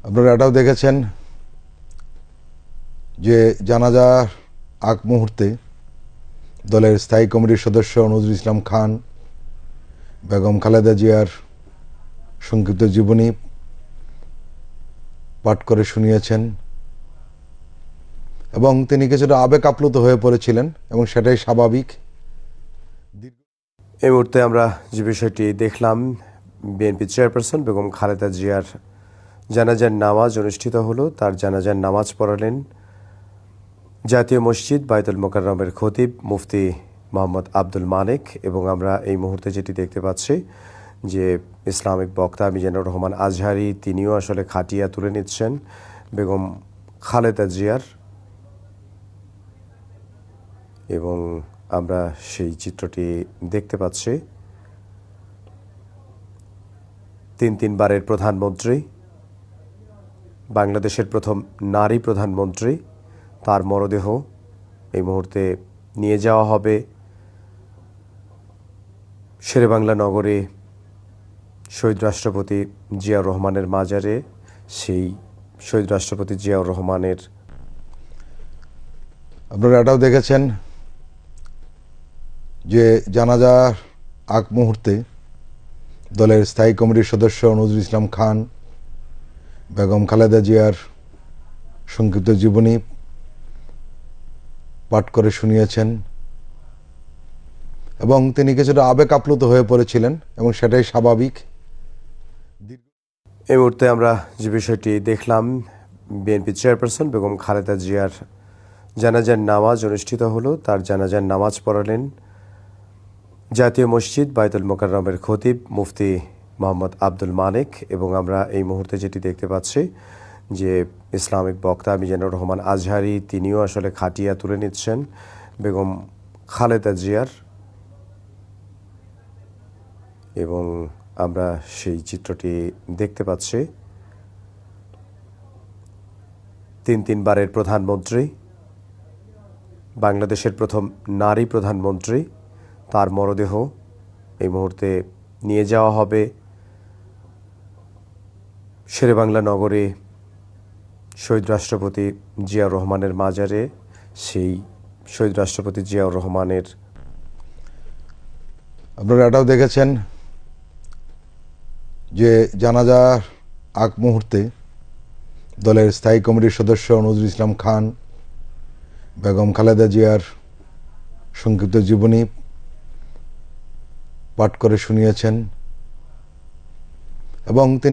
আপনারা এটাও দেখেছেন যে জানাজার আগ মুহূর্তে দলের স্থায়ী কমিটির সদস্য নজরুল ইসলাম খান বেগম খালেদা জিয়ার সংক্ষিপ্ত জীবনী পাঠ করে শুনিয়েছেন এবং তিনি কিছুটা আবেগ আপ্লুত হয়ে পড়েছিলেন এবং সেটাই স্বাভাবিক। এই মুহূর্তে আমরা যে বিষয়টি দেখলাম, বিএনপি চেয়ারপারসন বেগম খালেদা জিয়ার জানাজার নামাজ অনুষ্ঠিত হলো। তার জানাজার নামাজ পড়ালেন জাতীয় মসজিদ বায়তুল মোকাররমের খতিব মুফতি মোহাম্মদ আব্দুল মালেক। এবং আমরা এই মুহূর্তে যেটি দেখতে পাচ্ছি যে ইসলামিক বক্তা মিজানুর রহমান আজহারি তিনিও আসলে খাটিয়া তুলে নিচ্ছেন বেগম খালেদা জিয়ার, এবং আমরা সেই চিত্রটি দেখতে পাচ্ছি। তিনবারের প্রধানমন্ত্রী, বাংলাদেশের প্রথম নারী প্রধানমন্ত্রী, তার মরদেহ এই মুহূর্তে নিয়ে যাওয়া হবে শেরেবাংলা নগরে শহীদ রাষ্ট্রপতি জিয়াউর রহমানের মাজারে। সেই শহীদ রাষ্ট্রপতি জিয়াউর রহমানের আপনারা এটাও দেখেছেন যে জানাজার আগ মুহূর্তে দলের স্থায়ী কমিটির সদস্য নজরুল ইসলাম খান বেগম খালেদা জিয়ার সংক্ষিপ্ত জীবনী পাঠ করে শুনিয়েছেন এবং তিনি কিছুটা আবেগ আপ্লুত হয়ে পড়েছিলেন এবং সেটাই স্বাভাবিক। এই মুহূর্তে আমরা যে বিষয়টি দেখলাম, বিএনপি চেয়ারপারসন বেগম খালেদা জিয়ার জানাজার নামাজ অনুষ্ঠিত হলো। তার জানাজার নামাজ পড়ালেন জাতীয় মসজিদ বায়তুল মোকাররমের খতিব মুফতি মোহাম্মদ আব্দুল মালেক। এবং আমরা এই মুহূর্তে যেটি দেখতে পাচ্ছি যে ইসলামিক বক্তা মিজানুর রহমান আজহারি তিনিও আসলে খাটিয়া তুলে নিচ্ছেন বেগম খালেদা জিয়ার, এবং আমরা সেই চিত্রটি দেখতে পাচ্ছি। তিনবারের প্রধানমন্ত্রী, বাংলাদেশের প্রথম নারী প্রধানমন্ত্রী, তার মরদেহ এই মুহূর্তে নিয়ে যাওয়া হবে শেরেবাংলা নগরে শহীদ রাষ্ট্রপতি জিয়াউর রহমানের মাজারে। সেই শহীদ রাষ্ট্রপতি জিয়াউর রহমানের আপনারা এটাও দেখেছেন যে জানাজার আগ মুহূর্তে দলের স্থায়ী কমিটির সদস্য নজরুল ইসলাম খান বেগম খালেদা জিয়ার সংক্ষিপ্ত জীবনী পাঠ করে শুনিয়েছেন এবং তিনি